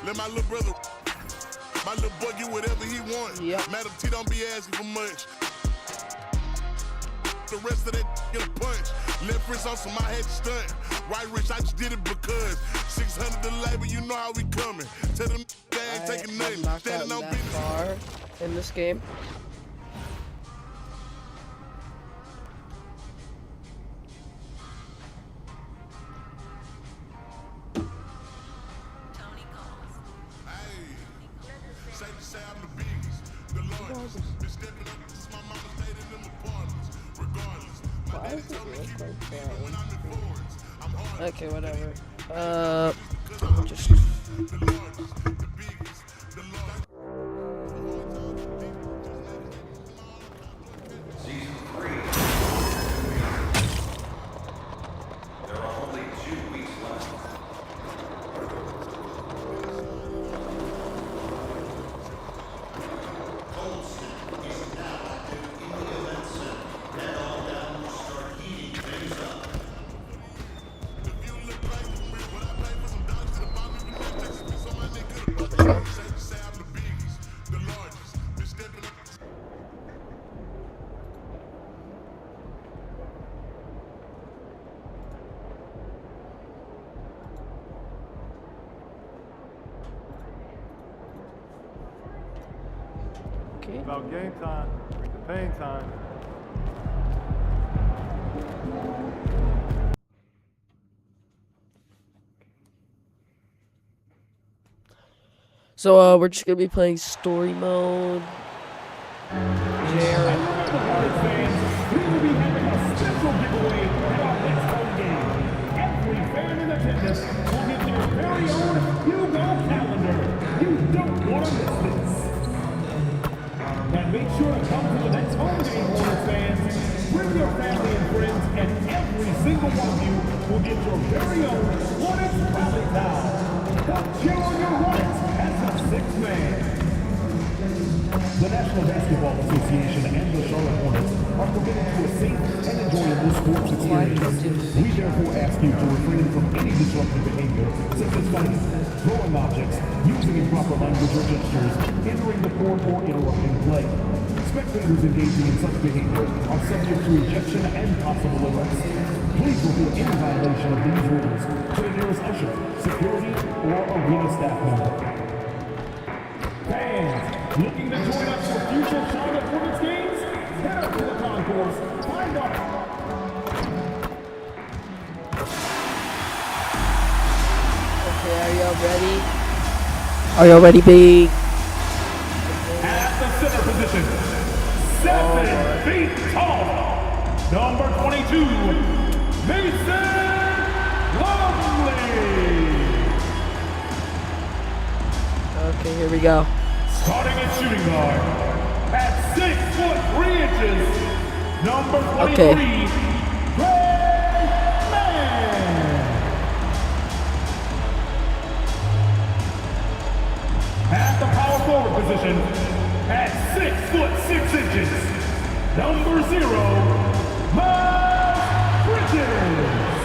Let my little brother, my little boy get whatever he wants. Yep. Madam T don't be asking for much. The rest of that get a punch. Left wrist on some I had to stunt. Right wrist, I just did it because 600 the label, you know how we coming. Tell them they ain't taking nothing. Standing on business. Far in this game. Say I'm the biggest, the largest. Been stepping up since my mama stayed in them apartments. Regardless, my daddy told me keep it even when I'm in forwards. I'm hard. Okay, whatever. Just. The largest, the biggest, the largest. Season 3. There are only 2 weeks left. Say I'm the biggest, the largest. Been stepping up. Okay. About game time, campaign time. So we're just gonna be playing story mode. Fans, we will be having a special giveaway at our next home game. Every fan in attendance will get their very own Hugo calendar. You don't want to miss this. And make sure to come to the next home game, Hornets fans. Bring your family and friends, and every single one of you will get your very own Hornets rally towel. Come cheer on your Hornets as a sixth man. The National Basketball Association and the Charlotte Hornets are committed to a safe and enjoyable sports experience. We therefore ask you to refrain from any disruptive behavior, such as fighting, throwing objects, using improper language or gestures, entering the court, or interrupting play. Spectators engaging in such behavior are subject to ejection and possible arrest. Please report any violation of these rules to the nearest usher, security, or arena staff member. Fans, looking to join us for future Charlotte Hornets games? Head up to the concourse, find out. Okay, are y'all ready? Are y'all ready, big? At the center position, 7 feet tall, number 22, Mason Plumlee. Okay, here we go. Starting at shooting guard, at 6'3", number 23, Okay. Greg Mann. At the power forward position, at 6'6", number 0, Miles Bridges.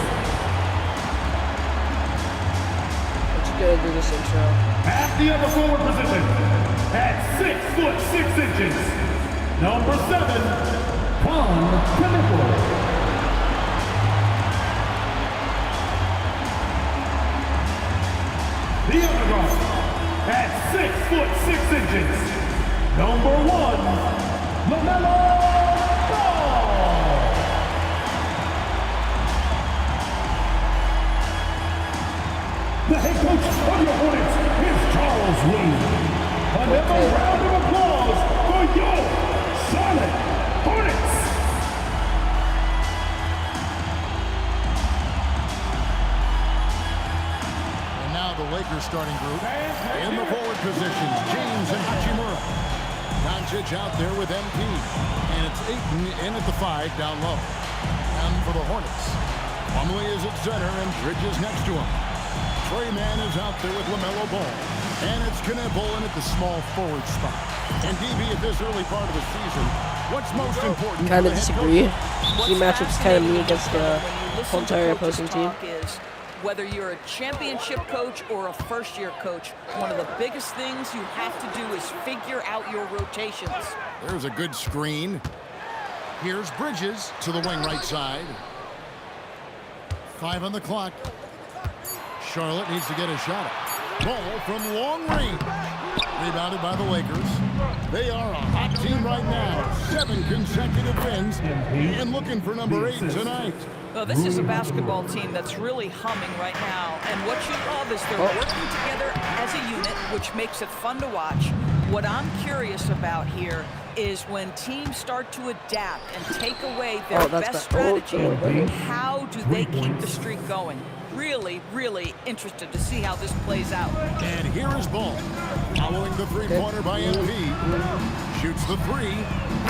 Let's go do this intro. At the other forward position, at 6'6", number 7, Con Knippel. The other guard, at 6'6", number 1, LaMelo Ball. The head coach of your Hornets is Charles Lee. Another round of applause for your Charlotte Hornets. And now the Lakers starting group. In the forward positions, James and Hachimura. Doncic out there with MP. And it's Ayton in at the 5 down low. And for the Hornets, Plumlee is at center and Bridges next to him. Trey Mann is out there with LaMelo Ball. And it's Knippel in at the small forward spot. And DB at this early part of the season, what's most important? Kind of for the head disagree. coach? Team matchups kind of me against the whole entire opposing team. Is Whether you're a championship coach or a first-year coach, one of the biggest things you have to do is figure out your rotations. There's a good screen. Here's Bridges to the wing right side. 5 on the clock. Charlotte needs to get a shot. Ball from long range. Rebounded by the Lakers. They are a hot team right now. 7 consecutive wins and looking for number 8 tonight. Well, this is a basketball team that's really humming right now. And what you love is they're working together as a unit, which makes it fun to watch. What I'm curious about here is when teams start to adapt and take away their best strategy, how do they keep the streak going? Really, really interested to see how this plays out. And here is Ball. Following the three-pointer by MP. Shoots the 3,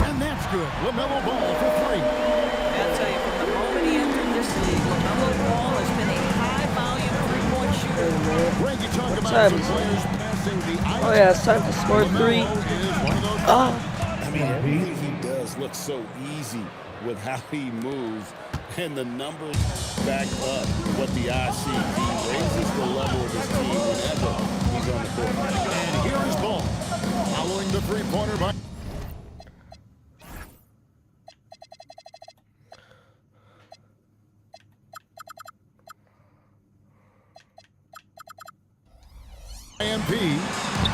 and that's good. LaMelo Ball for 3. I'll tell you, from the moment he entered this league, LaMelo Ball has been a high-volume three-point shooter. Greg, you talk about some players passing the ice. Oh yeah, it's time to score 3. LaMelo is one of those. I mean, everything he does looks so easy with how he moves, and the numbers back up what the eyes see. He raises the level of his team whenever he's on the court. And here is Ball. Following the three-pointer by... MP,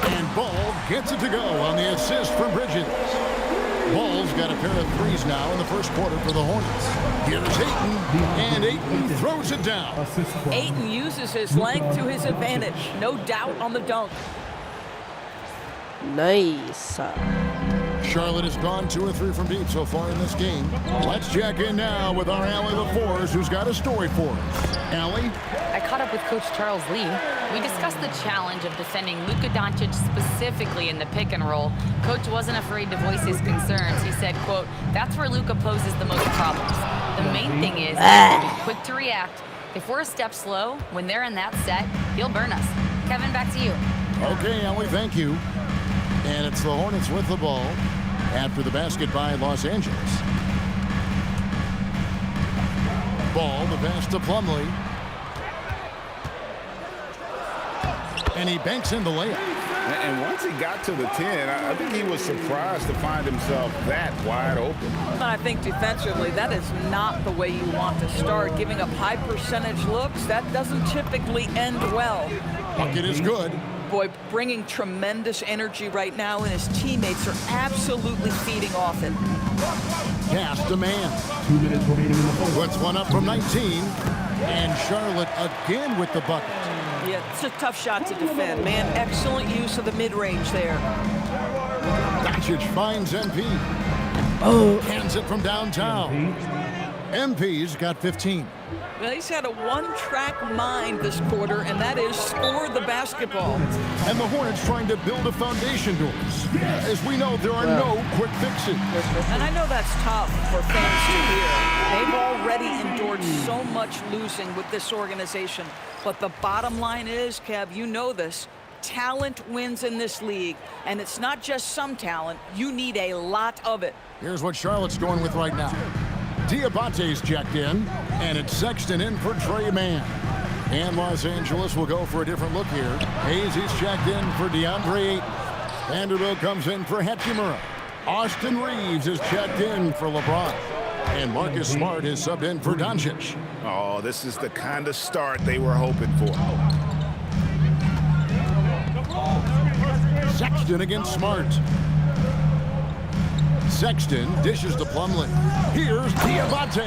and Ball gets it to go on the assist from Bridges. Ball's got a pair of threes now in the first quarter for the Hornets. Here's Ayton, and Ayton throws it down. Ayton uses his length to his advantage. No doubt on the dunk. Nice. Charlotte has gone 2 or 3 from deep so far in this game. Let's check in now with our Allie LaForce, who's got a story for us. Allie? I caught up with Coach Charles Lee. We discussed the challenge of defending Luka Doncic specifically in the pick and roll. Coach wasn't afraid to voice his concerns. He said, quote, "That's where Luka poses the most problems. The main thing is to be quick to react. If we're a step slow, when they're in that set, he'll burn us." Kevin, back to you. Okay, Allie, thank you. And it's the Hornets with the ball after the basket by Los Angeles. Ball, the pass to Plumlee. And he banks in the layup. And once he got to the 10, I think he was surprised to find himself that wide open. I think defensively, that is not the way you want to start. Giving up high percentage looks, that doesn't typically end well. Bucket is good. Boy, bringing tremendous energy right now, and his teammates are absolutely feeding off it. Pass to man. 2 minutes remaining in the fourth. Puts one up from 19. And Charlotte again with the bucket. Yeah, it's a tough shot to defend. Man, excellent use of the mid-range there. Doncic finds MP. Hands it from downtown. MP's got 15. Well, he's had a one-track mind this quarter, and that is score the basketball. And the Hornets trying to build a foundation to us. As we know, there are no quick fixes. And I know that's tough for fans to hear. They've already endured so much losing with this organization. But the bottom line is, Kev, you know this, talent wins in this league. And it's not just some talent. You need a lot of it. Here's what Charlotte's going with right now. Diabate's checked in, and it's Sexton in for Trey Mann. And Los Angeles will go for a different look here. Hayes is checked in for DeAndre Ayton. Vanderbilt comes in for Hachimura. Austin Reeves is checked in for LeBron. And Marcus Smart is subbed in for Doncic. Oh, this is the kind of start they were hoping for. Sexton against Smart. Sexton dishes to Plumlee. Here's Diabate.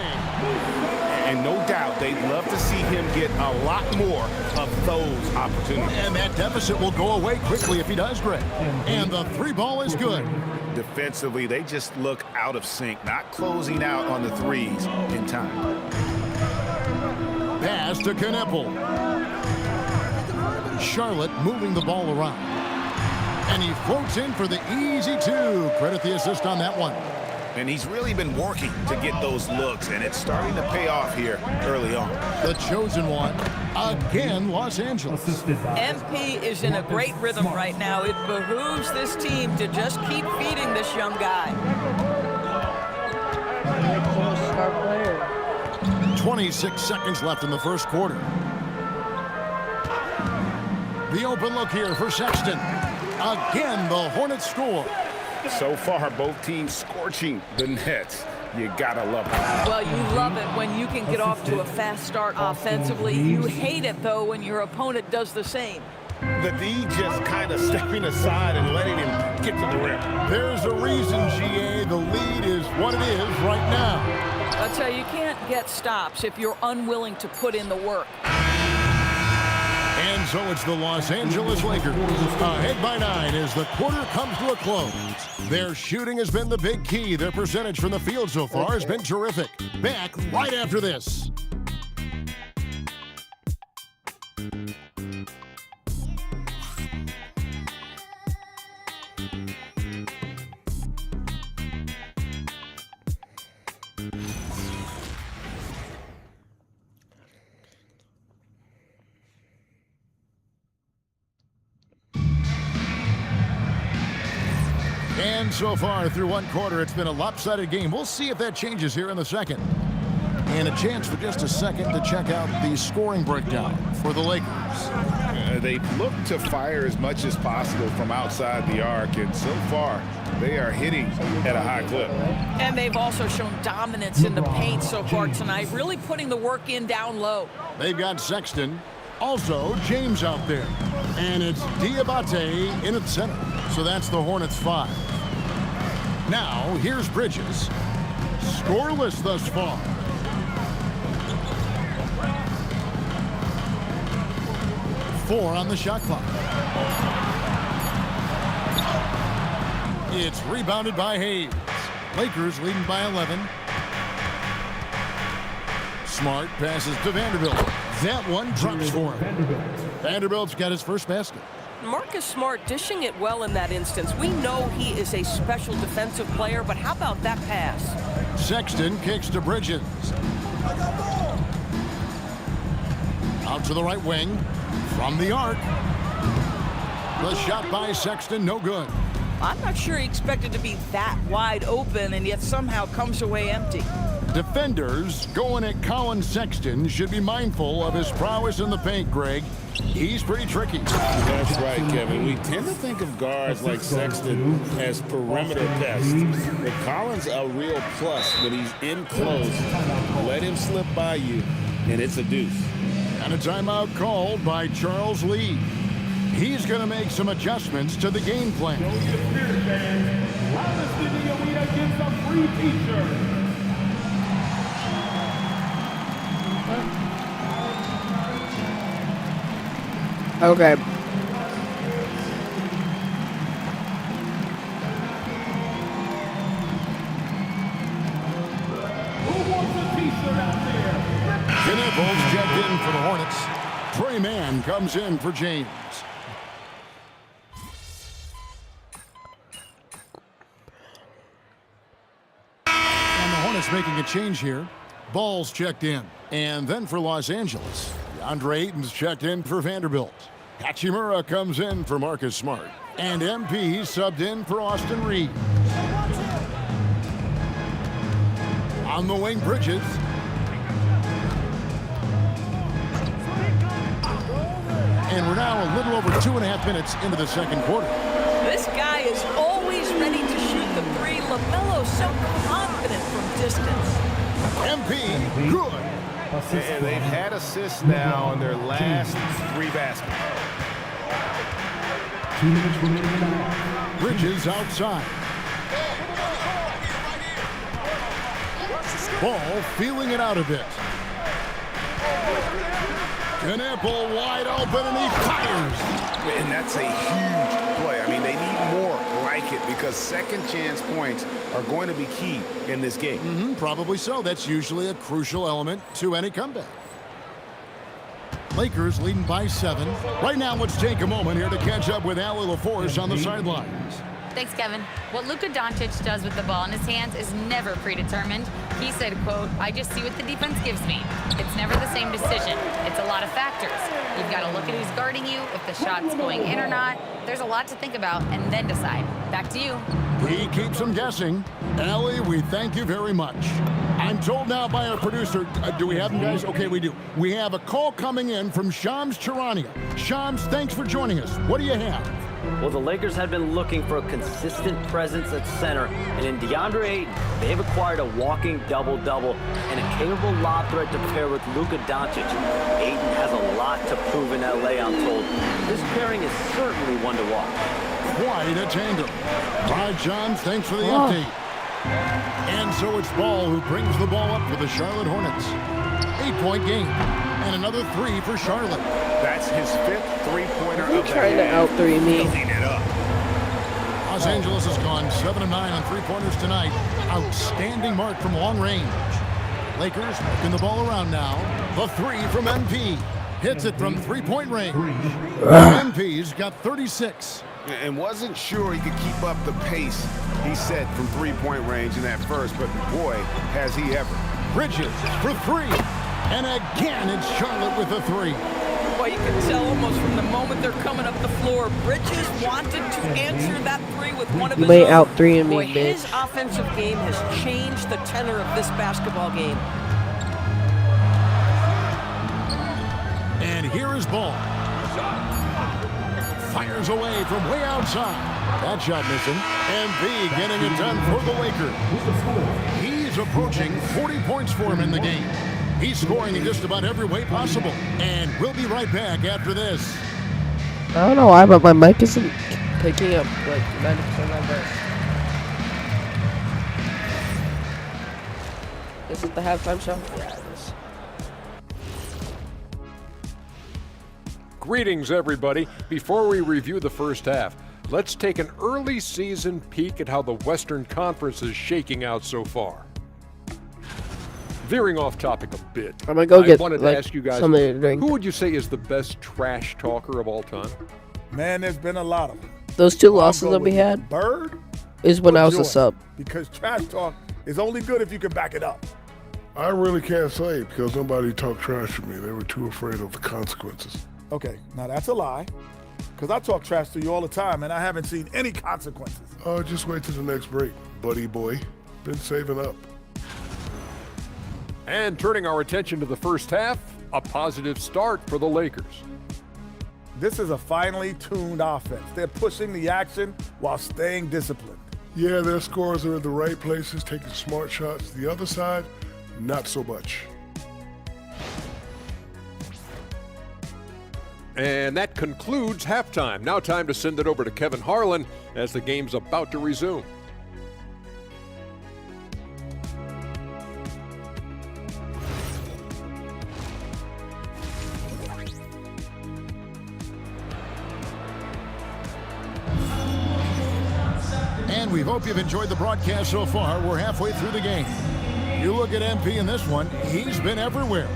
And no doubt they'd love to see him get a lot more of those opportunities. And that deficit will go away quickly if he does, Greg. And the 3 ball is good. Defensively, they just look out of sync, not closing out on the threes in time. Pass to Kneppel. Charlotte moving the ball around. And he floats in for the easy 2. Credit the assist on that one. And he's really been working to get those looks, and it's starting to pay off here early on. The chosen one, again, Los Angeles. MP is in a great rhythm right now. It behooves this team to just keep feeding this young guy. Star player. 26 seconds left in the first quarter. The open look here for Sexton. Again, the Hornets score. So far, both teams scorching the Nets. You gotta love it. Well, you love it when you can get off to a fast start offensively. You hate it, though, when your opponent does the same. The D just kind of stepping aside and letting him get to the rim. There's a reason, GA. The lead is what it is right now. I'll tell you, you can't get stops if you're unwilling to put in the work. And so it's the Los Angeles Lakers ahead by 9 as the quarter comes to a close. Their shooting has been the big key. Their percentage from the field so far has been terrific. Back right after this. And so far through one quarter, it's been a lopsided game. We'll see if that changes here in the second. And a chance for just a second to check out the scoring breakdown for the Lakers. They look to fire as much as possible from outside the arc, and so far they are hitting at a high clip. And they've also shown dominance in the paint so far tonight, really putting the work in down low. They've got Sexton, also James out there. And it's Diabate in at center. So that's the Hornets 5. Now, here's Bridges. Scoreless thus far. Four on the shot clock. It's rebounded by Hayes. Lakers leading by 11. Smart passes to Vanderbilt. That one drops for him. Vanderbilt's got his first basket. Marcus Smart dishing it well in that instance. We know he is a special defensive player, but how about that pass? Sexton kicks to Bridges. Out to the right wing. From the arc. The shot by Sexton, no good. I'm not sure he expected to be that wide open and yet somehow comes away empty. Defenders going at Colin Sexton should be mindful of his prowess in the paint, Greg. He's pretty tricky. That's right, Kevin. We tend to think of guards like Sexton as perimeter pests. But Collins a real plus when he's in close. Let him slip by you, and it's a deuce. And a timeout called by Charles Lee. He's going to make some adjustments to the game plan. Don't get scared, fans. Loudest in the arena gets a free t-shirt. Okay. Who wants a t-shirt out there? Knapple's checked in for the Hornets. Trey Mann comes in for James. And the Hornets making a change here. Ball's checked in. And then for Los Angeles, DeAndre Ayton's checked in for Vanderbilt. Hachimura comes in for Marcus Smart. And MP subbed in for Austin Reeves. On the wing, Bridges. And we're now a little over 2.5 minutes into the second quarter. This guy is always ready to shoot the three. LaMelo so confident from distance. MP, good. And they've had assists now in their last 3 baskets. 2 minutes remaining in the half. Bridges outside. Ball feeling it out a bit. Knapple wide open and he fires. And that's a huge play. I mean, they need more like it because second chance points are going to be key in this game. Probably so. That's usually a crucial element to any comeback. Lakers leading by 7. Right now, let's take a moment here to catch up with Allie LaForce on the sidelines. Thanks, Kevin. What Luka Doncic does with the ball in his hands is never predetermined. He said, quote, "I just see what the defense gives me. It's never the same decision. It's a lot of factors. You've got to look at who's guarding you, if the shot's going in or not. There's a lot to think about and then decide." Back to you. He keeps them guessing. Allie, we thank you very much. I'm told now by our producer, do we have them, guys? Okay, we do. We have a call coming in from Shams Charania. Shams, thanks for joining us. What do you have? Well, the Lakers have been looking for a consistent presence at center, and in DeAndre Ayton, they've acquired a walking double-double and a capable lob threat to pair with Luka Doncic. Ayton has a lot to prove in LA, I'm told. This pairing is certainly one to watch. Quite a tandem. All right, John, thanks for the update. And so it's Ball who brings the ball up for the Charlotte Hornets. 8-point game. And another 3 for Charlotte. That's his 5th three-pointer of the trying to out-3 me. Building it up. Los Angeles has gone 7 of 9 on three-pointers tonight. Outstanding mark from long range. Lakers working the ball around now. The 3 from MP. Hits it from three-point range. MP's got 36. And wasn't sure he could keep up the pace he set from three-point range in that first, but boy, has he ever. Bridges for 3. And again, it's Charlotte with a 3. Well, you can tell almost from the moment they're coming up the floor, Bridges wanted to answer that 3 with one of his Lay own. out 3 of me, Boy, bitch. his offensive game has changed the tenor of this basketball game. And here is Ball. Fires away from way outside. That shot missing. MP getting it done for the Lakers. He's approaching 40 points for him in the game. He's scoring in just about every way possible. And we'll be right back after this. I don't know why, but my mic isn't picking up like 90% of it. Is it the halftime show? Yeah, it is. Greetings, everybody. Before we review the first half, let's take an early season peek at how the Western Conference is shaking out so far. Veering off topic a bit, I'm gonna go get wanted to like ask you guys, something to drink. who would you say is the best trash talker of all time? Man, there's been a lot of them. Those 2 I'll losses go that we with had Bird is when or I was a Jordan, sub. because trash talk is only good if you can back it up. I really can't say because nobody talked trash to me. They were too afraid of the consequences. Okay, now that's a lie, because I talk trash to you all the time, and I haven't seen any consequences. Oh, just wait till the next break, buddy boy. Been saving up. And turning our attention to the first half, a positive start for the Lakers. This is a finely tuned offense. They're pushing the action while staying disciplined. Yeah, their scores are in the right places, taking smart shots. The other side, not so much. And that concludes halftime. Now time to send it over to Kevin Harlan as the game's about to resume. And we hope you've enjoyed the broadcast so far. We're halfway through the game. You look at MP in this one, he's been everywhere.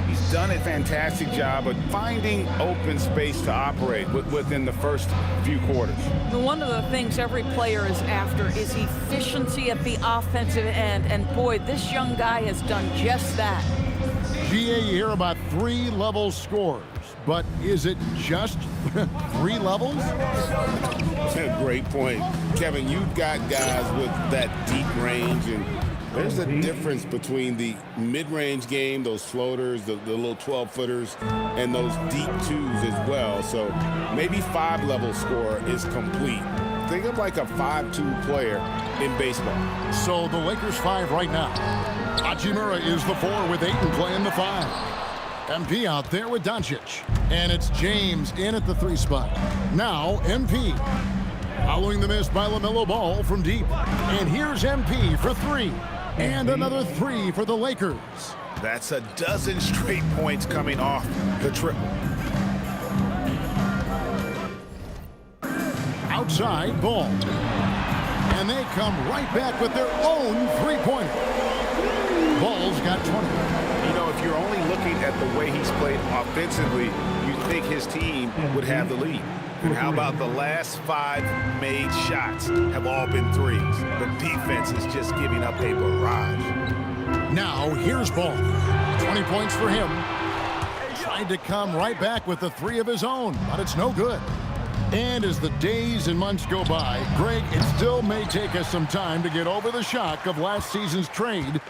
He's done a fantastic job of finding open space to operate within the first few quarters. One of the things every player is after is efficiency at the offensive end, and boy, this young guy has done just that. GA, you hear about 3-level scores, but is it just 3 levels? Great point. Kevin, you've got guys with that deep range, and there's a difference between the mid-range game, those floaters, the little 12-footers, and those deep 2s as well. So maybe 5-level score is complete. Think of like a 5-2 player in baseball. So the Lakers 5 right now. Hachimura is the 4 with Ayton playing the 5. MP out there with Doncic. And it's James in at the 3 spot. Now MP. Following the miss by LaMelo Ball from deep. And here's MP for 3. And another 3 for the Lakers. That's a dozen straight points coming off the triple. Outside Ball. And they come right back with their own 3-pointer. Ball's got 20. You know, if you're only looking at the way he's played offensively, you'd think his team would have the lead. And how about the last 5 made shots have all been threes? The defense is just giving up a barrage. Now here's Ball. 20 points for him. Tried to come right back with the 3 of his own, but it's no good. And as the days and months go by, Greg, it still may take us some time to get over the shock of last season's trade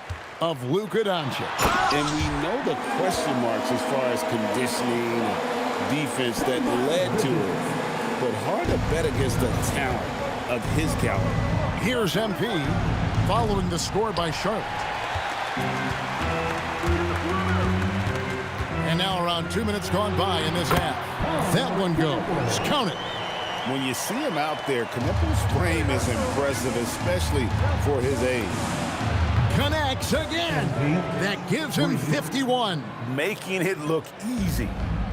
of Luka Doncic. And we know the question marks as far as conditioning and defense that led to it. But hard to bet against the talent of his caliber. Here's MP following the score by Charlotte. And now around 2 minutes gone by in this half. That one goes. Count it. When you see him out there, Knippel's frame is impressive, especially for his age. Connects again. That gives him 51. Making it look easy.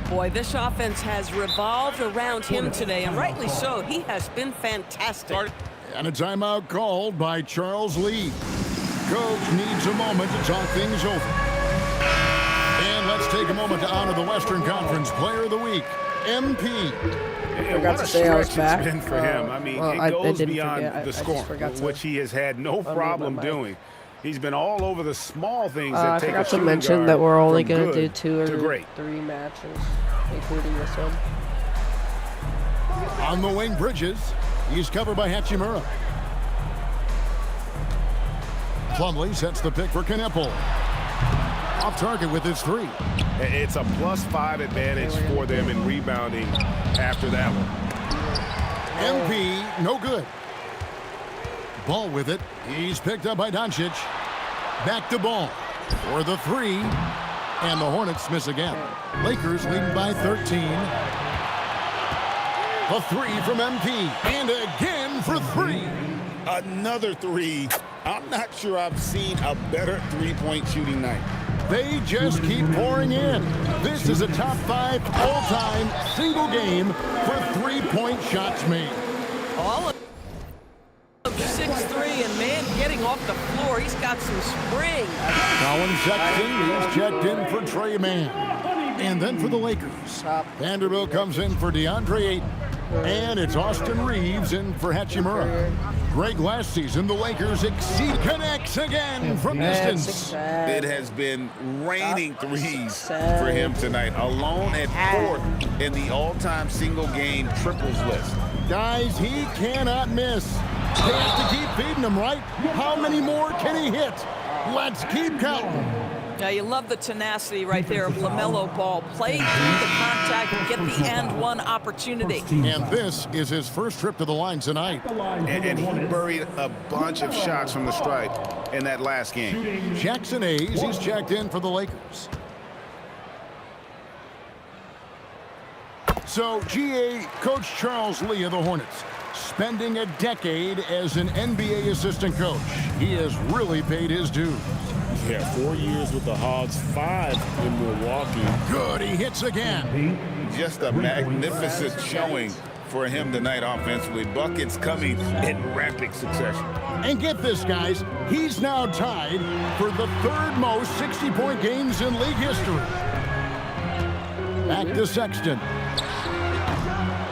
Boy, this offense has revolved around him today, and rightly so. He has been fantastic. And a timeout called by Charles Lee. Coach needs a moment to talk things over. And let's take a moment to honor the Western Conference Player of the Week, MP. I forgot to say I was back. It's been for him. I mean, it goes beyond the scoring, which he has had no problem doing. He's been all over the small things that take a shooting guard. I forgot to mention that we're only going to do 2 or 3 matches, including this one. On the wing, Bridges. He's covered by Hachimura. Plumlee sets the pick for Knippel. Off target with his 3. It's a +5 advantage for them in rebounding after that one. MP, no good. Ball with it. He's picked up by Doncic. Back to Ball for the 3. And the Hornets miss again. Lakers leading by 13. A 3 from MP. And again for 3. Another 3. I'm not sure I've seen a better three-point shooting night. They just keep pouring in. This is a top 5 all-time single game for three-point shots made. All of 6'3", and man, getting off the floor, he's got some spring. Colin Sexton, he's checked in for Trey Mann. And then for the Lakers, Vanderbilt comes in for DeAndre Ayton. And it's Austin Reeves in for Hachimura. Greg, last season, the Lakers connects again from distance. It has been raining threes for him tonight, alone at 4th in the all-time single-game triples list. Guys, he cannot miss. They have to keep feeding him, right? How many more can he hit? Let's keep counting. Now, you love the tenacity right there of LaMelo Ball. Play through the contact and get the and-one opportunity. And this is his first trip to the line tonight. And he buried a bunch of shots from the stripe in that last game. Jackson Hayes, he's checked in for the Lakers. So, GA, Coach Charles Lee of the Hornets, spending a decade as an NBA assistant coach. He has really paid his dues. Yeah, 4 years with the Hogs, 5 in Milwaukee. Good, he hits again. Just a magnificent showing for him tonight offensively. Buckets coming in rapid succession. And get this, guys, he's now tied for the 3rd most 60-point games in league history. Back to Sexton.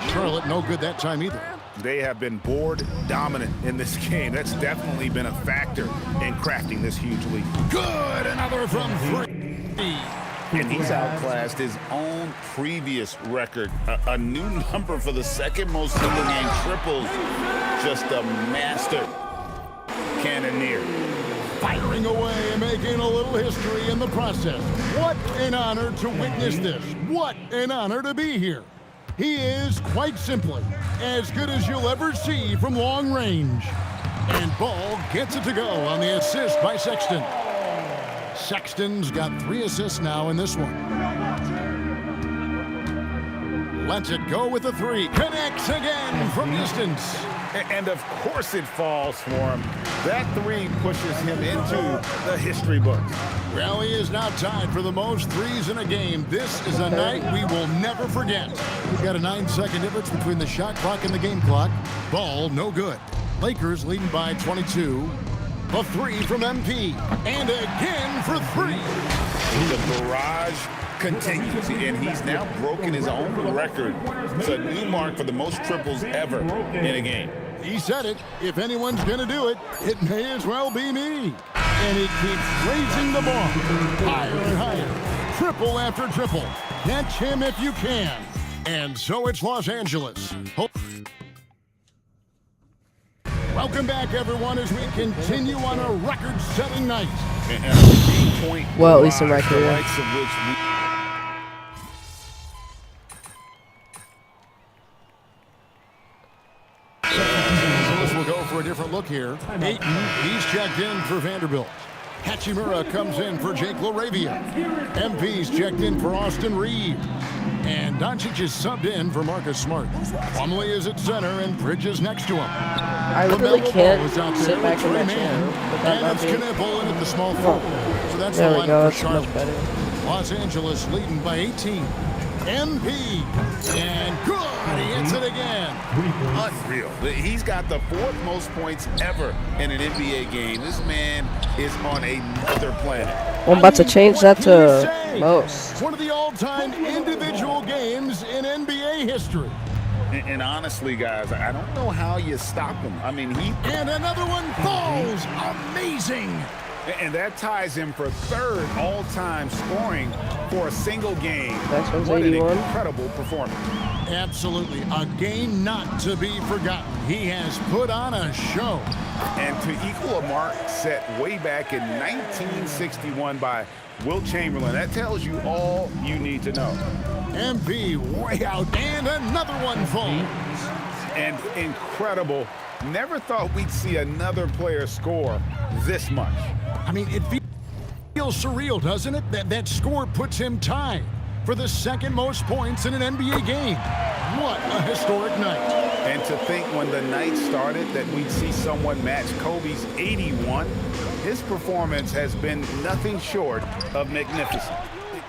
Charlotte no good that time either. They have been board dominant in this game. That's definitely been a factor in crafting this huge lead. Good, another from 3. And he's outclassed his own previous record. A new number for the 2nd most single-game triples. Just a master cannoneer. Firing away and making a little history in the process. What an honor to witness this. What an honor to be here. He is, quite simply, as good as you'll ever see from long range. And Ball gets it to go on the assist by Sexton. Sexton's got 3 assists now in this one. Lets it go with the 3. Connects again from distance. And of course it falls for him. That 3 pushes him into the history books. Well, he is now tied for the most 3s in a game. This is a night we will never forget. We've got a 9-second difference between the shot clock and the game clock. Ball, no good. Lakers leading by 22. A 3 from MP. And again for 3. The barrage continues, and he's now broken his own record. It's a new mark for the most triples ever in a game. He said it. If anyone's going to do it, it may as well be me. And he keeps raising the ball. Higher and higher. Triple after triple. Catch him if you can. And so it's Los Angeles. Welcome back, everyone, as we continue on a record-setting night. Well, at least a record. We'll go for a different look here. Ayton, he's checked in for Vanderbilt. Hachimura comes in for Jake LaRavia. MP's checked in for Austin Reed. And Doncic is subbed in for Marcus Smart. Plumlee is at center and Bridges next to him. I literally can't sit back in that chair. And it's Knipple in at the small forward. So that's there the we line go. for That's much Charlotte. better. Los Angeles leading by 18. MP. And good. He hits it again. Unreal. He's got the 4th most points ever in an NBA game. This man is on another planet. Well, I'm about to change that to most. One of the all-time individual games in NBA history. And honestly, guys, I don't know how you stop him. I mean, And another one falls. Amazing. And that ties him for 3rd all-time scoring for a single game. Next one's What an 81. incredible performance. Absolutely. A game not to be forgotten. He has put on a show. And to equal a mark set way back in 1961 by Wilt Chamberlain, that tells you all you need to know. MP way out, and another one falls. And incredible. Never thought we'd see another player score this much. I mean, it feels surreal, doesn't it? That score puts him tied for the 2nd most points in an NBA game. What a historic night. And to think when the night started that we'd see someone match Kobe's 81, his performance has been nothing short of magnificent.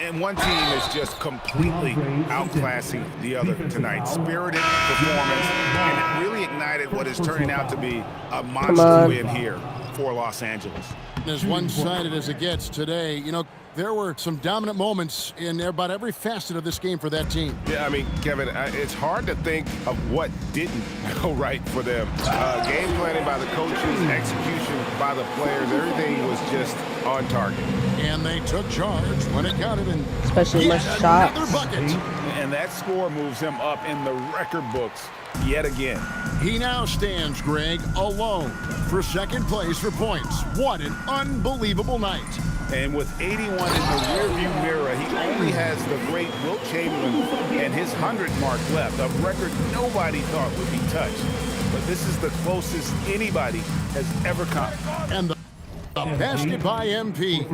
And one team is just completely outclassing the other tonight. Spirited performance, and it really ignited what is turning out to be a monster win here for Los Angeles. As one-sided as it gets today, you know, there were some dominant moments in about every facet of this game for that team. Yeah, I mean, Kevin, it's hard to think of what didn't go right for them. Game planning by the coaches, execution by the players, everything was just on target. And they took charge when it counted, and especially my shots. Another bucket. And that score moves him up in the record books yet again. He now stands, Greg, alone for 2nd place for points. What an unbelievable night. And with 81 in the rearview mirror, he only has the great Wilt Chamberlain and his 100 mark left, a record nobody thought would be touched. But this is the closest anybody has ever come. And the basket by MP.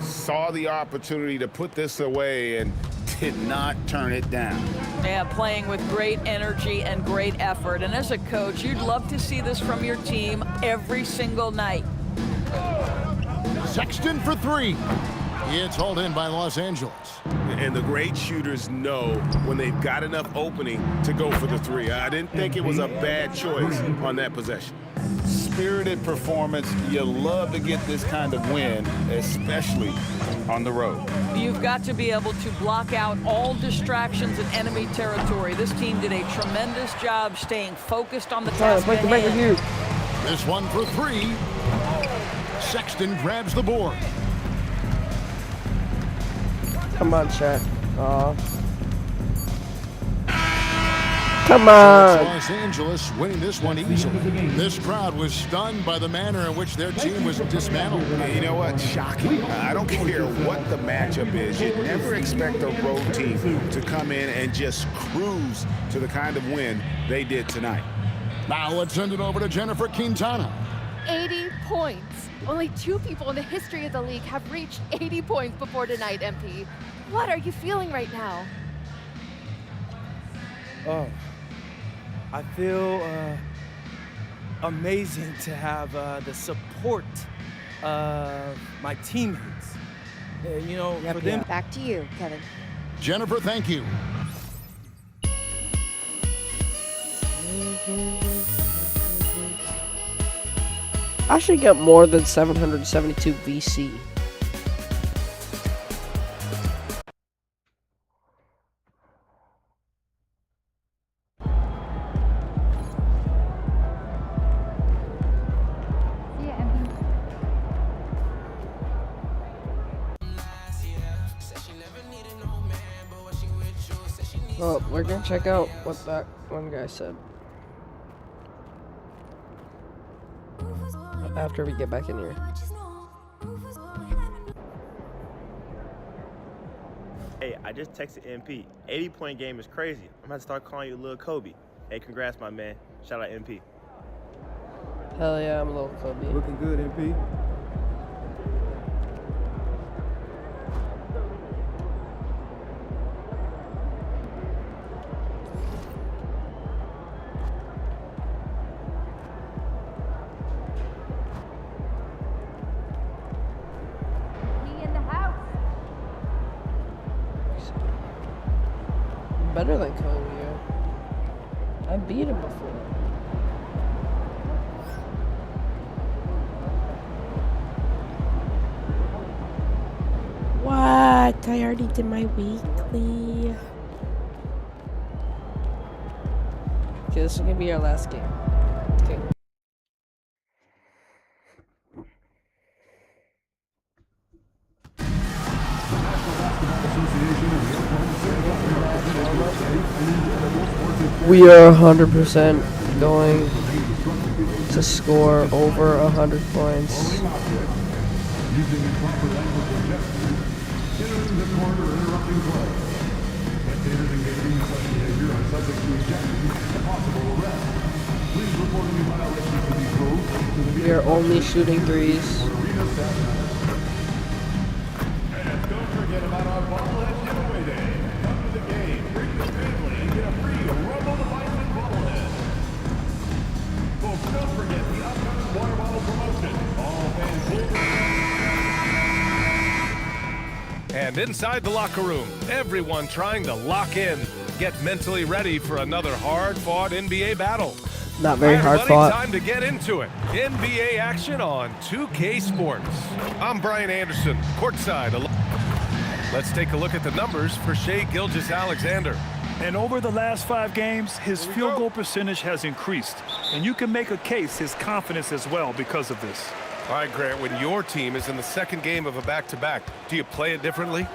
Saw the opportunity to put this away and did not turn it down. Yeah, playing with great energy and great effort. And as a coach, you'd love to see this from your team every single night. Sexton for 3. It's hauled in by Los Angeles. And the great shooters know when they've got enough opening to go for the 3. I didn't think it was a bad choice on that possession. Spirited performance. You love to get this kind of win, especially on the road. You've got to be able to block out all distractions in enemy territory. This team did a tremendous job staying focused on the task ahead. This one for 3. Sexton grabs the board. Come on, Chet. Come on. Los Angeles winning this one easily. This crowd was stunned by the manner in which their team was dismantled. You know what? Shocking. I don't care what the matchup is. You never expect a road team to come in and just cruise to the kind of win they did tonight. Now let's send it over to Jennifer Quintana. 80 points. Only 2 people in the history of the league have reached 80 points before tonight, MP. What are you feeling right now? Oh, I feel amazing to have the support of my teammates. You know, for them. Back to you, Kevin. Jennifer, thank you. I should get more than 772 VC. Well, we're gonna check out what that one guy said after we get back in here. Hey, I just texted MP. 80-point game is crazy. I'm about to start calling you Lil Kobe. Hey, congrats, my man. Shout out MP. Hell yeah, I'm Lil Kobe. Looking good, MP. Better than Kobe. I beat him before. What? I already did my weekly. Okay, this is gonna be our last game. Okay. We are 100% going to score over 100 points. We are only shooting threes. Don't forget about our bobblehead giveaway day. Come to the game, bring your family, and get a free Rumble the Bison bobblehead. Folks, don't forget the upcoming water bottle promotion. All fans will. And inside the locker room, everyone trying to lock in, get mentally ready for another hard-fought NBA battle. Not very hard everybody, fought. Time to get into it. NBA action on 2K Sports. I'm Brian Anderson, courtside. Let's take a look at the numbers for Shai Gilgeous-Alexander. And over the last 5 games, his field goal percentage has increased. And you can make a case his confidence as well because of this. All right, Grant, when your team is in the second game of a back-to-back, do you play it differently?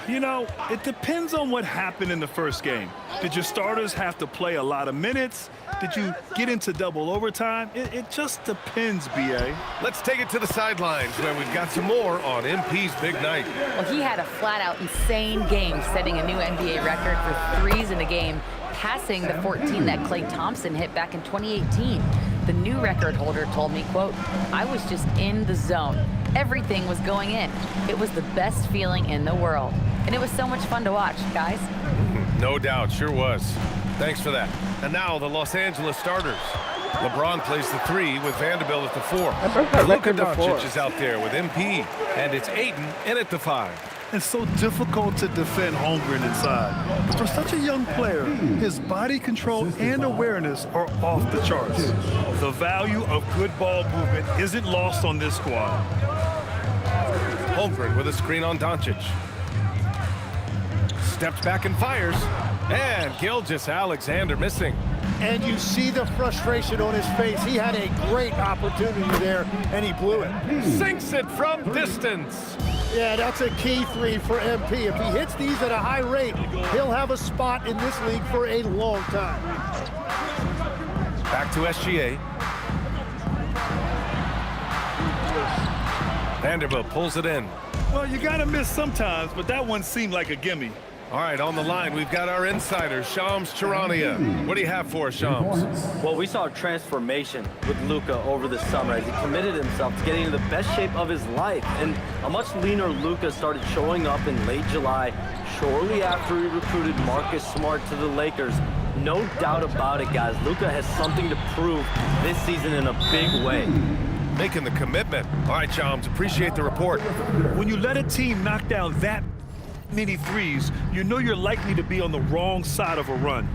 You know, it depends on what happened in the first game. Did your starters have to play a lot of minutes? Did you get into double overtime? It just depends, B.A. Let's take it to the sidelines where we've got some more on MP's big night. Well, he had a flat-out insane game, setting a new NBA record for threes in a game, passing the 14 that Klay Thompson hit back in 2018. The new record holder told me, quote, "I was just in the zone. Everything was going in. It was the best feeling in the world. And it was so much fun to watch, guys." No doubt, sure was. Thanks for that. And now the Los Angeles starters. LeBron plays the 3 with Vanderbilt at the 4. Luka Doncic is out there with MP, and it's Ayton in at the 5. It's so difficult to defend Holmgren inside. For such a young player, his body control and awareness are off the charts. The value of good ball movement isn't lost on this squad. Holmgren with a screen on Doncic. Steps back and fires. And Gilgeous-Alexander missing. And you see the frustration on his face. He had a great opportunity there, and he blew it. Sinks it from distance. Yeah, that's a key 3 for MP. If he hits these at a high rate, he'll have a spot in this league for a long time. Back to SGA. Vanderbilt pulls it in. Well, you gotta miss sometimes, but that one seemed like a gimme. All right, on the line, we've got our insider, Shams Charania. What do you have for us, Shams? Well, we saw a transformation with Luka over the summer as he committed himself to getting into the best shape of his life. And a much leaner Luka started showing up in late July, shortly after he recruited Marcus Smart to the Lakers. No doubt about it, guys. Luka has something to prove this season in a big way. Making the commitment. All right, Shams, appreciate the report. When you let a team knock down that many threes, you know you're likely to be on the wrong side of a run.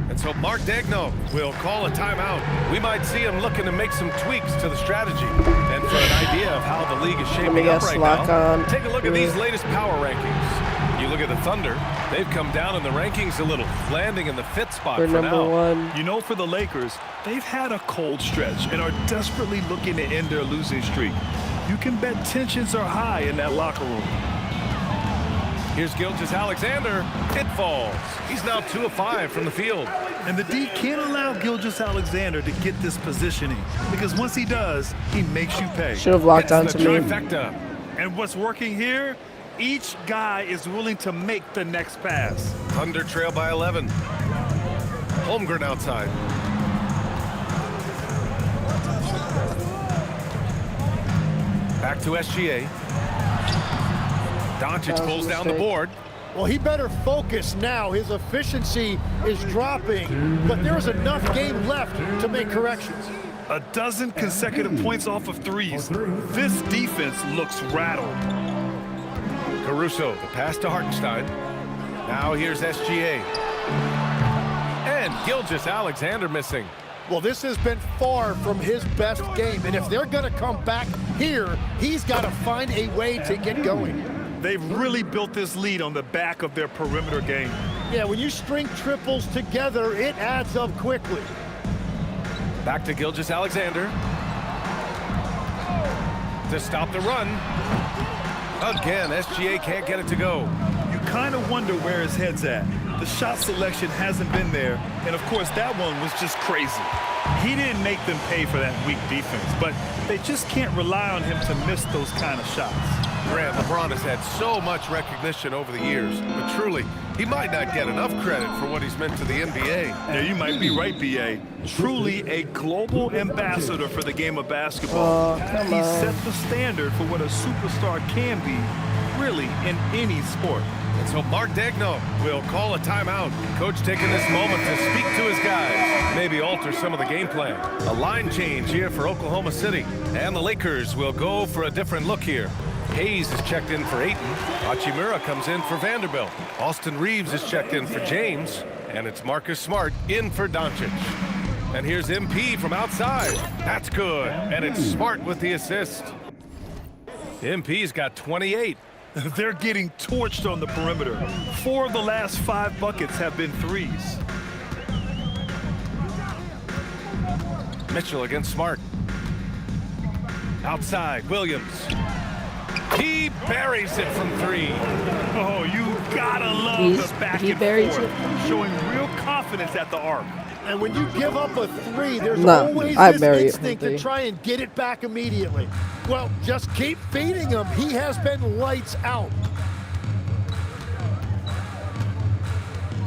And so Mark Daigneault will call a timeout. We might see him looking to make some tweaks to the strategy. And for an idea of how the league is shaping up right now, take a look at these latest power rankings. You look at the Thunder, they've come down in the rankings a little, landing in the 5th spot for now. #1. You know, for the Lakers, they've had a cold stretch and are desperately looking to end their losing streak. You can bet tensions are high in that locker room. Here's Gilgeous-Alexander. It falls. He's now 2 of 5 from the field. And the D can't allow Gilgeous-Alexander to get this positioning, because once he does, he makes you pay. Should have locked onto me. Trifecta. And what's working here? Each guy is willing to make the next pass. Thunder trail by 11. Holmgren outside. Back to SGA. Doncic pulls down the board. Well, he better focus now. His efficiency is dropping, but there's enough game left to make corrections. A dozen consecutive points off of threes. This defense looks rattled. Caruso, the pass to Hartenstein. Now here's SGA. And Gilgeous-Alexander missing. Well, this has been far from his best game, and if they're going to come back here, he's got to find a way to get going. They've really built this lead on the back of their perimeter game. Yeah, when you string triples together, it adds up quickly. Back to Gilgeous-Alexander. To stop the run. Again, SGA can't get it to go. You kind of wonder where his head's at. The shot selection hasn't been there, and of course that one was just crazy. He didn't make them pay for that weak defense, but they just can't rely on him to miss those kind of shots. Grant, LeBron has had so much recognition over the years, but truly, he might not get enough credit for what he's meant to the NBA. Yeah, you might be right, B.A. Truly a global ambassador for the game of basketball. He set the standard for what a superstar can be, really, in any sport. And so Mark Daigneault will call a timeout. Coach taking this moment to speak to his guys, maybe alter some of the game plan. A line change here for Oklahoma City, and the Lakers will go for a different look here. Hayes is checked in for Ayton. Hachimura comes in for Vanderbilt. Austin Reeves is checked in for James, and it's Marcus Smart in for Doncic. And here's MP from outside. That's good, and it's Smart with the assist. MP's got 28. They're getting torched on the perimeter. 4 of the last 5 buckets have been threes. Mitchell against Smart. Outside, Williams. He buries it from 3. Oh, you gotta love the back and forth, showing real confidence at the arc. And when you give up a 3, there's always this instinct to try and get it back immediately. Well, just keep feeding him. He has been lights out.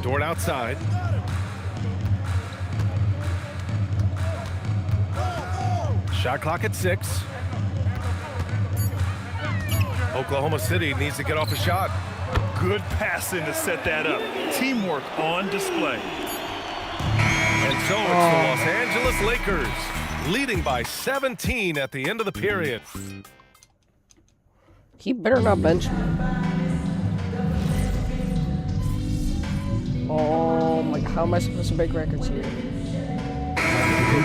Dort outside. Shot clock at 6. Oklahoma City needs to get off a shot. Good passing to set that up. Teamwork on display. And so it's the Los Angeles Lakers leading by 17 at the end of the period. He better not bench me. Oh my God, how am I supposed to break records here?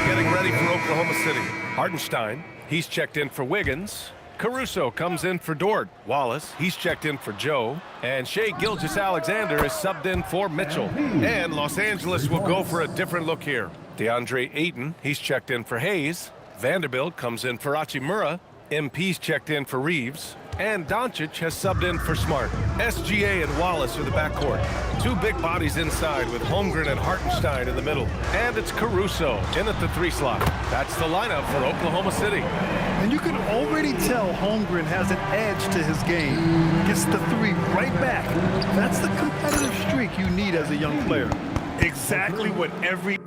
Getting ready for Oklahoma City. Hartenstein, he's checked in for Wiggins. Caruso comes in for Dort. Wallace, he's checked in for Joe. And Shai Gilgeous-Alexander is subbed in for Mitchell. And Los Angeles will go for a different look here. DeAndre Ayton, he's checked in for Hayes. Vanderbilt comes in for Hachimura. MP's checked in for Reeves. And Doncic has subbed in for Smart. SGA and Wallace are the backcourt. 2 big bodies inside with Holmgren and Hartenstein in the middle. And it's Caruso in at the 3 slot. That's the lineup for Oklahoma City. And you can already tell Holmgren has an edge to his game. Gets the 3 right back. That's the competitive streak you need as a young player. Exactly what every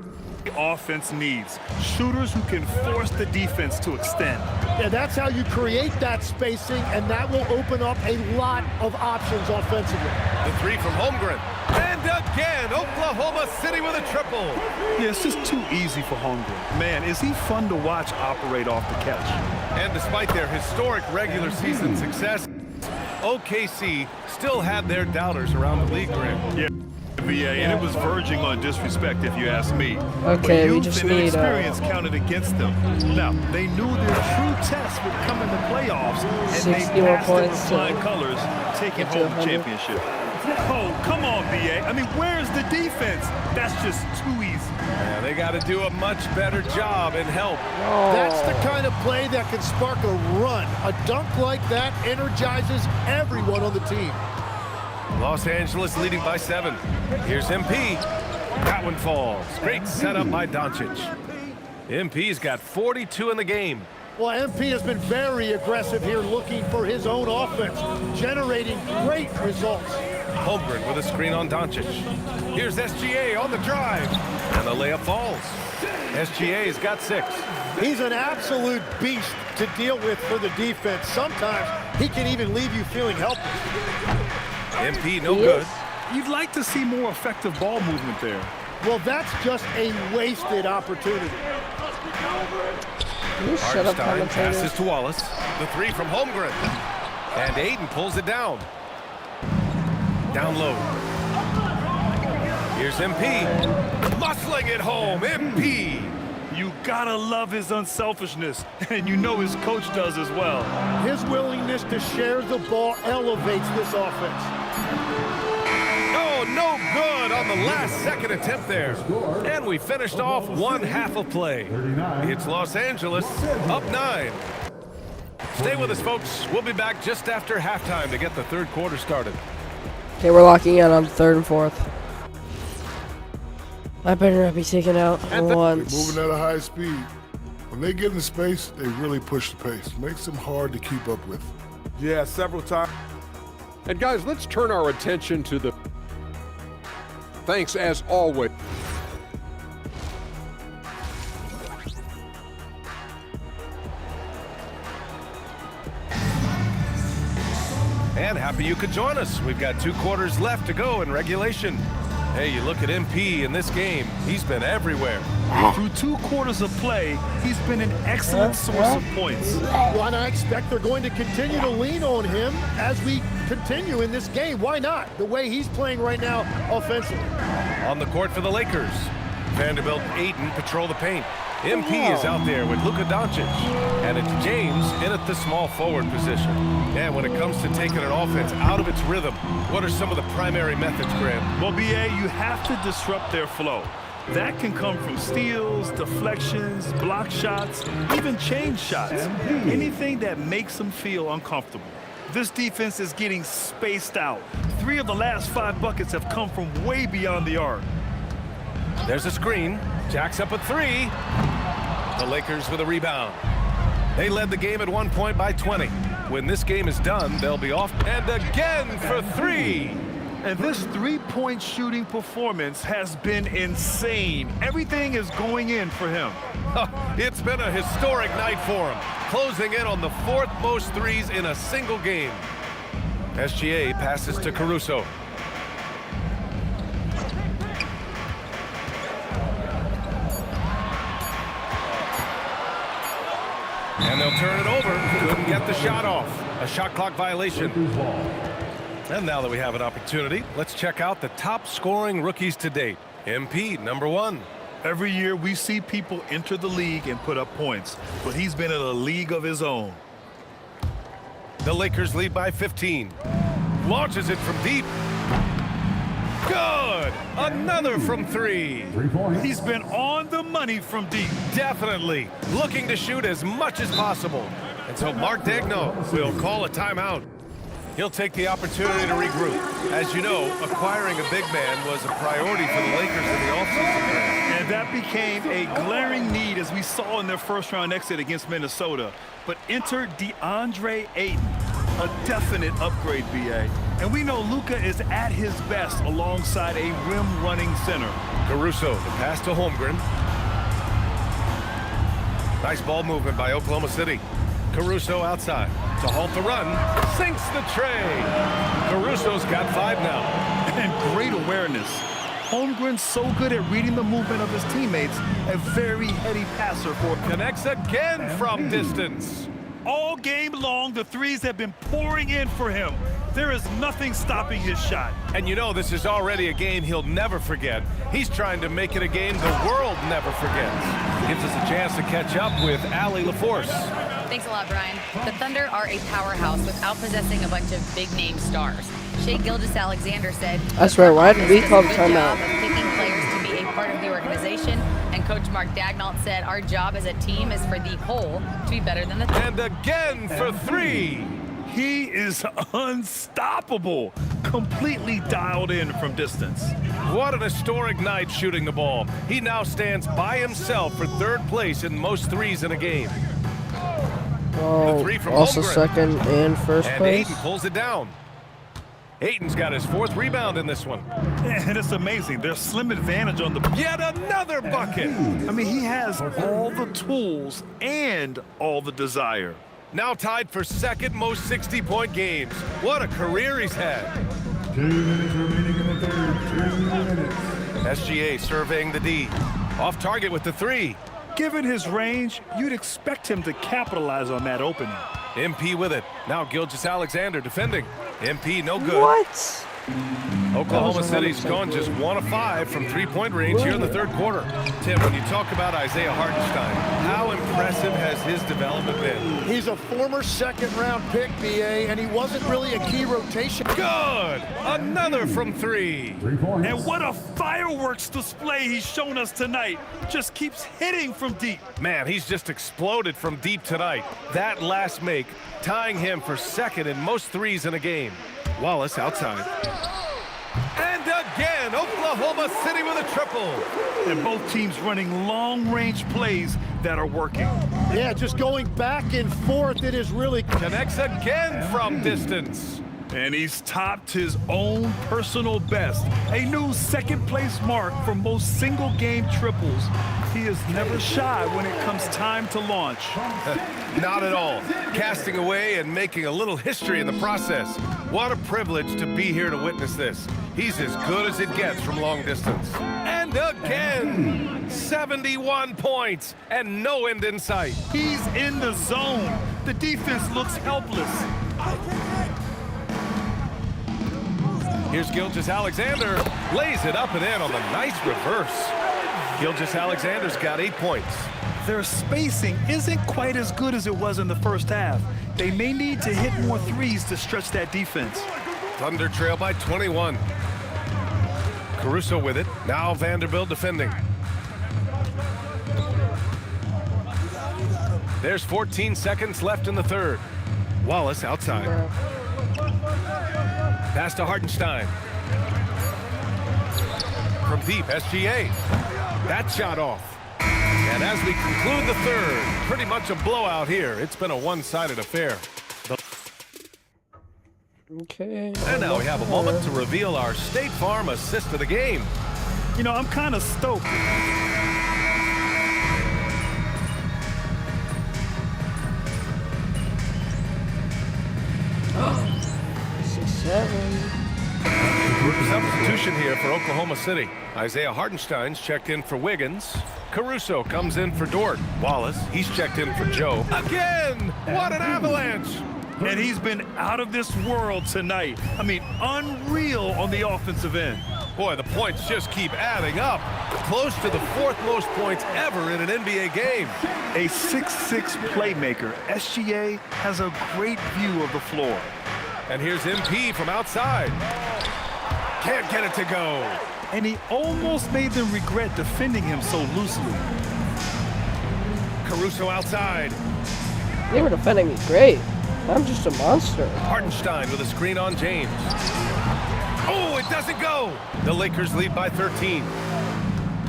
offense needs. Shooters who can force the defense to extend. Yeah, that's how you create that spacing, and that will open up a lot of options offensively. The 3 from Holmgren. And again, Oklahoma City with a triple. Yeah, it's just too easy for Holmgren. Man, is he fun to watch operate off the catch. And despite their historic regular season success, OKC still had their doubters around the league, Graham. Yeah. And it was verging on disrespect, if you ask me. Okay, but we just and need experience counted against them. Now they knew their true test would come in the playoffs, and they passed it with flying colors, taking home the championship. Oh, come on, BA. I mean, where's the defense? That's just too easy. Yeah, they got to do a much better job and help. That's the kind of play that can spark a run. A dunk like that energizes everyone on the team. Los Angeles leading by 7. Here's MP. That one falls. Great setup by Doncic. MP's got 42 in the game. Well, MP has been very aggressive here, looking for his own offense, generating great results. Holmgren with a screen on Doncic. Here's SGA on the drive, and the layup falls. SGA's got 6. He's an absolute beast to deal with for the defense. Sometimes he can even leave you feeling helpless. MP no good. You'd like to see more effective ball movement there. Well, that's just a wasted opportunity. Hartenstein passes to Wallace. The 3 from Holmgren. And Aiden pulls it down. Down low. Here's MP. Muscling it home. MP. You gotta love his unselfishness, and you know his coach does as well. His willingness to share the ball elevates this offense. Oh, no good on the last second attempt there. And we finished off one half of play. It's Los Angeles up 9. Stay with us, folks. We'll be back just after halftime to get the third quarter started. Okay, we're locking in on the 3rd and 4th. I better not be taken out once. They're moving at a high speed. When they get in space, they really push the pace. Makes them hard to keep up with. Yeah, several times. And guys, let's turn our attention to the... Thanks as always. And happy you could join us. We've got 2 quarters left to go in regulation. Hey, you look at MP in this game, he's been everywhere. Through 2 quarters of play, he's been an excellent source of points. Well, and I expect they're going to continue to lean on him as we continue in this game. Why not? The way he's playing right now offensively. On the court for the Lakers, Vanderbilt and Ayton patrol the paint. MP is out there with Luka Doncic, and it's James in at the small forward position. And when it comes to taking an offense out of its rhythm, what are some of the primary methods, Grant? Well, BA, you have to disrupt their flow. That can come from steals, deflections, block shots, even change shots. Anything that makes them feel uncomfortable. This defense is getting spaced out. 3 of the last 5 buckets have come from way beyond the arc. There's a screen. Jacks up a 3. The Lakers with a rebound. They led the game at one point by 20. When this game is done, they'll be off. And again for 3. And this 3-point shooting performance has been insane. Everything is going in for him. It's been a historic night for him, closing in on the 4th most threes in a single game. SGA passes to Caruso. And they'll turn it over. Couldn't get the shot off. A shot clock violation. And now that we have an opportunity, let's check out the top scoring rookies to date. MP, number 1. Every year we see people enter the league and put up points, but he's been in a league of his own. The Lakers lead by 15. Launches it from deep. Good! Another from 3. He's been on the money from deep. Definitely. Looking to shoot as much as possible. And so Mark Daigneault will call a timeout. He'll take the opportunity to regroup. As you know, acquiring a big man was a priority for the Lakers in the offseason. And that became a glaring need as we saw in their first-round exit against Minnesota. But enter DeAndre Ayton, a definite upgrade, BA. And we know Luka is at his best alongside a rim-running center. Caruso, the pass to Holmgren. Nice ball movement by Oklahoma City. Caruso outside to halt the run. Sinks the tray. Caruso's got 5 now. And great awareness. Holmgren's so good at reading the movement of his teammates. A very heady passer for... Connects again from distance. All game long, the threes have been pouring in for him. There is nothing stopping his shot. And you know this is already a game he'll never forget. He's trying to make it a game the world never forgets. Gives us a chance to catch up with Allie LaForce. Thanks a lot, Brian. The Thunder are a powerhouse without possessing a bunch of big-name stars. Shai Gilgeous-Alexander said, I swear, why did we call the timeout? Of picking players to be a part of the organization. And Coach Mark Daigneault said, our job as a team is for the whole to be better than the... And again for 3. He is unstoppable. completely dialed in from distance. What an historic night shooting the ball. He now stands by himself for third place in most threes in a game. Oh, also Holmgren. second and first And place. Ayton pulls it down. Ayton's got his 4th rebound in this one. And it's amazing. There's slim advantage on the... Yet another bucket. I mean, he has all the tools and all the desire. Now tied for second most 60-point games. What a career he's had. 2 minutes remaining in the third. 2 minutes. SGA surveying the D. Off target with the 3. Given his range, you'd expect him to capitalize on that opening. MP with it. Now Gilgeous-Alexander defending. MP no good. What? Oklahoma City's gone just 1 of 5 from 3-point range here in the third quarter. Tim, when you talk about Isaiah Hartenstein, how impressive has his development been? He's a former second-round pick, BA, and he wasn't really a key rotation. Good! Another from 3. 3 points. And what a fireworks display he's shown us tonight. Just keeps hitting from deep. Man, he's just exploded from deep tonight. That last make, tying him for second in most threes in a game. Wallace outside. And again, Oklahoma City with a triple. And both teams running long-range plays that are working. Yeah, just going back and forth, it is really... Connects again from distance. And he's topped his own personal best. A new second-place mark for most single-game triples. He is never shy when it comes time to launch. Not at all. Casting away and making a little history in the process. What a privilege to be here to witness this. He's as good as it gets from long distance. And again, 71 points and no end in sight. He's in the zone. The defense looks helpless. Here's Gilgeous-Alexander, lays it up and in on the nice reverse. Gilgeous-Alexander's got 8 points. Their spacing isn't quite as good as it was in the first half. They may need to hit more threes to stretch that defense. Thunder trail by 21. Caruso with it. Now Vanderbilt defending. There's 14 seconds left in the third. Wallace outside. Pass to Hartenstein. From deep, SGA. That shot off. And as we conclude the third, pretty much a blowout here. It's been a one-sided affair. Okay. And now we have a moment to reveal our State Farm assist of the game. You know, I'm kind of stoked. Substitution here for Oklahoma City. Isaiah Hartenstein's checked in for Wiggins. Caruso comes in for Dort. Wallace, he's checked in for Joe. Again! What an avalanche! And he's been out of this world tonight. I mean, unreal on the offensive end. Boy, the points just keep adding up. Close to the 4th most points ever in an NBA game. A 6'6" playmaker, SGA has a great view of the floor. And here's MP from outside. Can't get it to go. And he almost made them regret defending him so loosely. Caruso outside. They were defending me great. I'm just a monster. Hartenstein with a screen on James. Oh, it doesn't go. The Lakers lead by 13.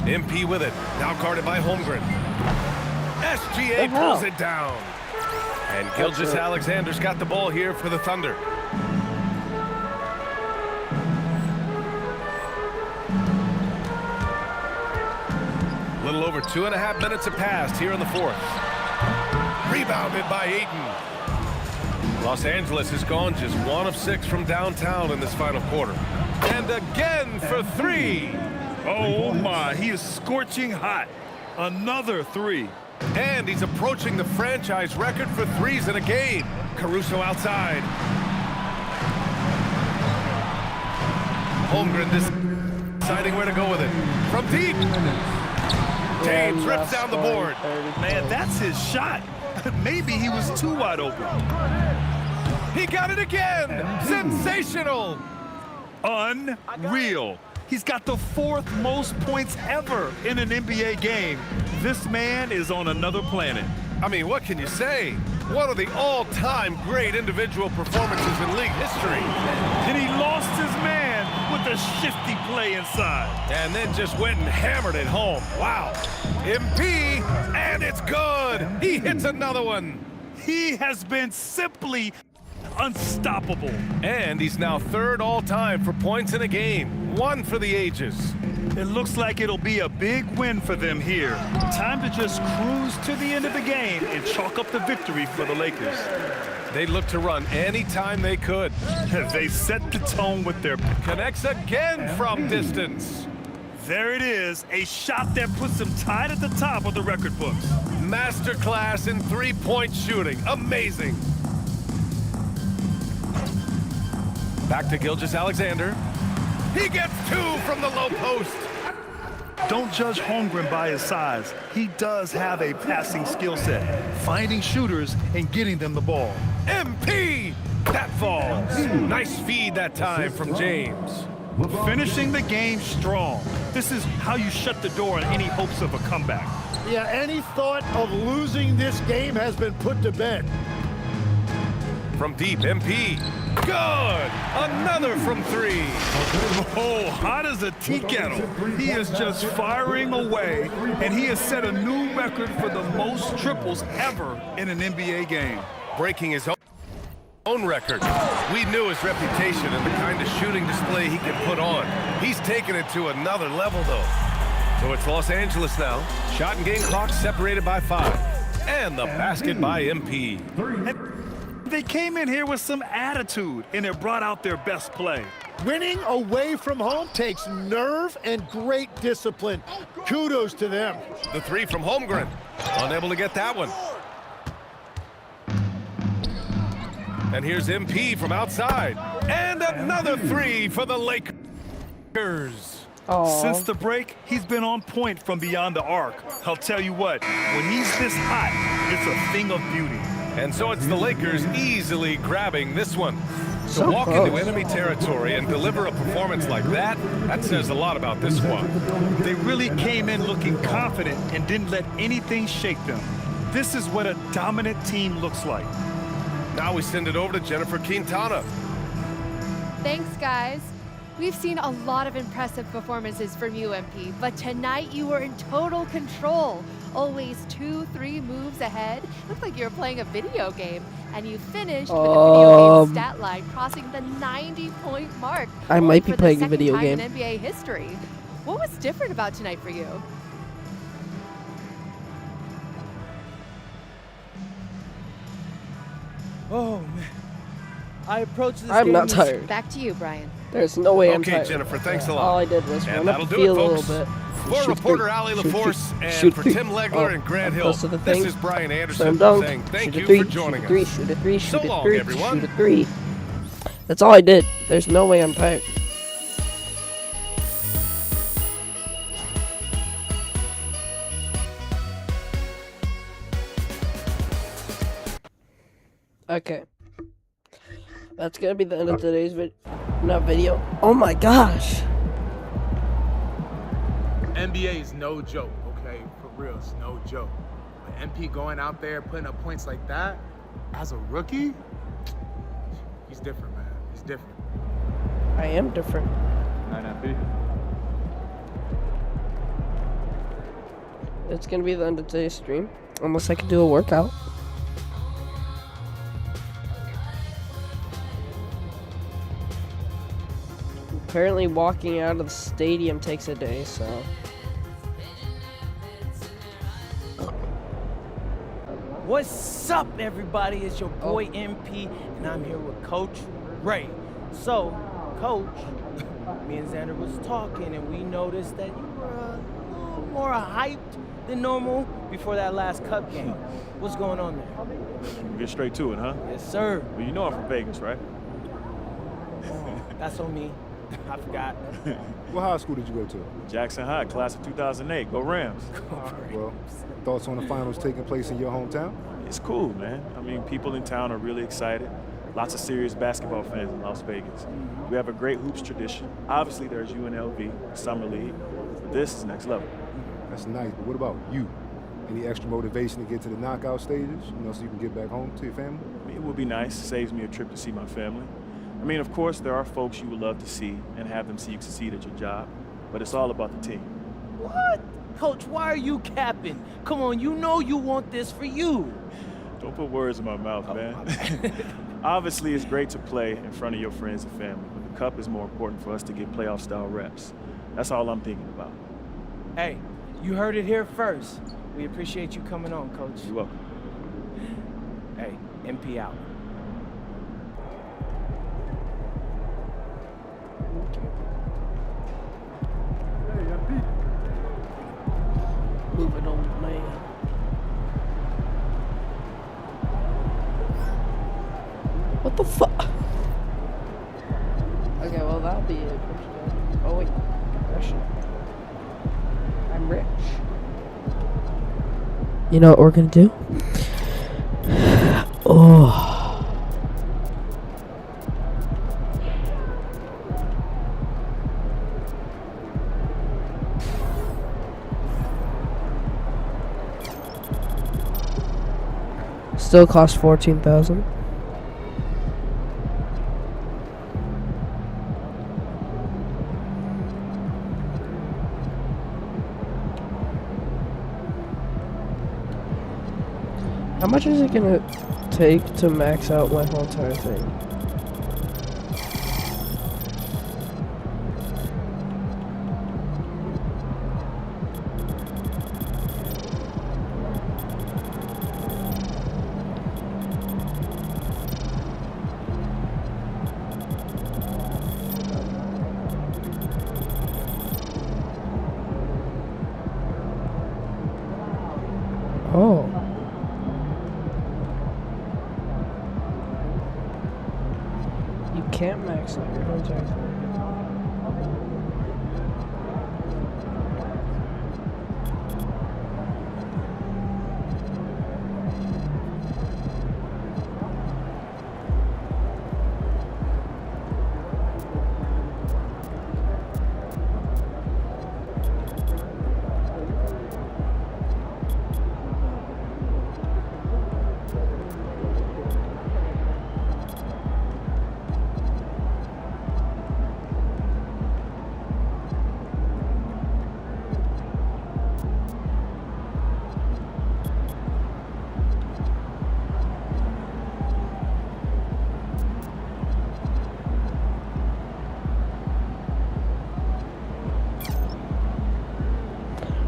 MP with it. Now guarded by Holmgren. SGA pulls it down. And Gilgeous-Alexander's got the ball here for the Thunder. A little over 2.5 minutes have passed here in the fourth. Rebounded by Ayton. Los Angeles has gone just 1 of 6 from downtown in this final quarter. And again for 3. Oh my, he is scorching hot. Another 3. And he's approaching the franchise record for threes in a game. Caruso outside. Holmgren deciding where to go with it. From deep. James rips down the board. Man, that's his shot. Maybe he was too wide open. He got it again. Sensational. Unreal. He's got the 4th most points ever in an NBA game. This man is on another planet. I mean, what can you say? One of the all-time great individual performances in league history. And he lost his man with a shifty play inside. And then just went and hammered it home. Wow. MP, and it's good. He hits another one. He has been simply unstoppable. And he's now third all-time for points in a game. One for the ages. It looks like it'll be a big win for them here. Time to just cruise to the end of the game and chalk up the victory for the Lakers. They look to run anytime they could. They set the tone with their... Connects again from distance. There it is, a shot that puts them tied at the top of the record books. Masterclass in three-point shooting. Amazing. Back to Gilgeous-Alexander. He gets two from the low post. Don't judge Holmgren by his size. He does have a passing skill set, finding shooters and getting them the ball. MP! That falls. Nice feed that time from James. Finishing the game strong. This is how you shut the door on any hopes of a comeback. Yeah, any thought of losing this game has been put to bed. From deep, MP. Good! Another from three. Oh, hot as a tea kettle. He is just firing away, and he has set a new record for the most triples ever in an NBA game. Breaking his own record. We knew his reputation and the kind of shooting display he could put on. He's taken it to another level, though. So it's Los Angeles now. Shot and game clock separated by 5. And the basket by MP. They came in here with some attitude, and it brought out their best play. Winning away from home takes nerve and great discipline. Kudos to them. The three from Holmgren. Unable to get that one. And here's MP from outside. And another three for the Lakers. Aww. Since the break, he's been on point from beyond the arc. I'll tell you what, when he's this hot, it's a thing of beauty. And so it's the Lakers easily grabbing this one. So to walk close. into enemy territory and deliver a performance like that says a lot about this squad. They really came in looking confident and didn't let anything shake them. This is what a dominant team looks like. Now we send it over to Jennifer Quintana. Thanks, guys. We've seen a lot of impressive performances from you, MP, but tonight you were in total control. Always 2-3 moves ahead. Looked like you were playing a video game, and you finished with a video game stat line crossing the 90-point mark. I might be playing a video game. In NBA history. What was different about tonight for you? Oh, man. I approached this I'm game not tired. Back to you, Brian. There's no way I'm Okay, tired. Jennifer, thanks a lot. All I did was And run up that'll the do it, field a folks. little bit. For Shoot reporter three. Ali Shoot LaForce three. and Shoot for three. Tim Legler Oh, and Grant I'm Hill, close to the this thing. is Brian Slam Anderson dunk. saying thank Shoot you a three. for joining Shoot a three. us. Shoot a three. Shoot So a long, three. everyone. Shoot a three. That's all I did. There's no way I'm tired. Okay. That's gonna be the end of today's video. Oh my gosh. NBA is no joke, okay? For real, it's no joke. But MP going out there putting up points like that as a rookie, he's different, man. He's different. I am different. It's gonna be the end of today's stream, unless I can do a workout. Apparently walking out of the stadium takes a day, so. What's up, everybody? It's your boy MP, and I'm here with Coach Ray. So, Coach, me and Xander was talking, and we noticed that you were a little more hyped than normal before that last Cup game. What's going on there? Get straight to it, huh? Yes, sir. Well, you know I'm from Vegas, right? That's on me. I forgot. What high school did you go to? Jackson High, class of 2008. Go Rams. Well, thoughts on the finals taking place in your hometown? It's cool, man. I mean, people in town are really excited. Lots of serious basketball fans in Las Vegas. We have a great hoops tradition. Obviously, there's UNLV, Summer League. But this is next level. That's nice, but what about you? any extra motivation to get to the knockout stages, so you can get back home to your family? I mean, it would be nice. Saves me a trip to see my family. I mean, of course, there are folks you would love to see and have them see you succeed at your job, but it's all about the team. What? Coach, why are you capping? Come on, you know you want this for you. Don't put words in my mouth, man. Obviously, it's great to play in front of your friends and family, but the cup is more important for us to get playoff-style reps. That's all I'm thinking about. Hey, you heard it here first. We appreciate you coming on, Coach. You're welcome. Hey, MP out. Moving on, man. What the fuck? Okay, well, that'll be it. Oh, wait. Russian. I'm rich. You know what we're gonna do? Oh. Still costs 14,000. How much is it gonna take to max out my whole entire thing? Oh. You can't max out your contact.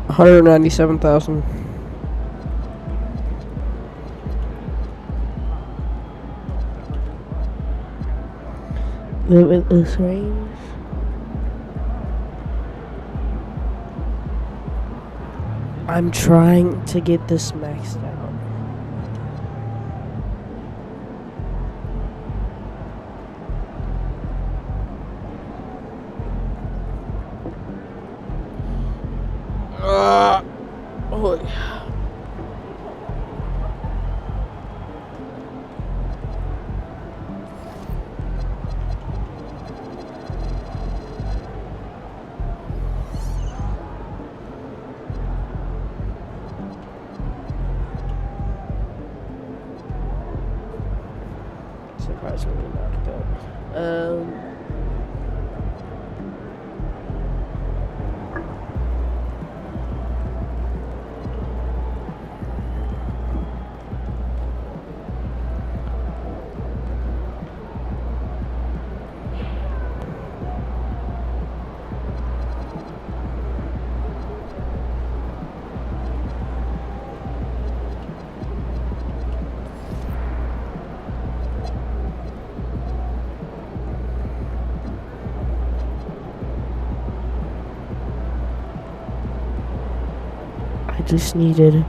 $197,000. Limitless range. I'm trying to get this maxed out. Oh. Surprisingly knocked out. I just needed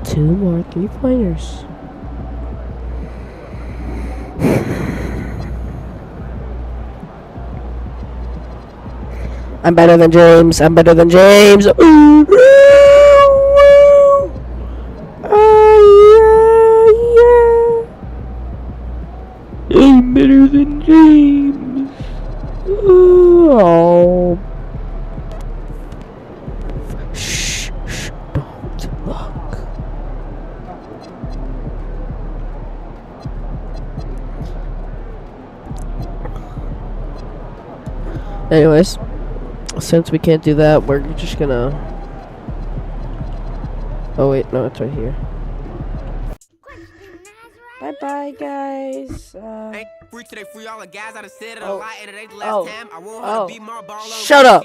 2 more 3-pointers. I'm better than James. I'm better than James. Ooh, ooh, ooh. Yeah. I'm better than James. Ooh, oh. Shh, don't look. Anyways, since we can't do that, we're just gonna... Oh wait, no, it's right here. Bye-bye, guys. Free today, free all the guys out of said it Oh. a lot, and it ain't the Oh. last time. I want her Oh. to be more ball Shut up.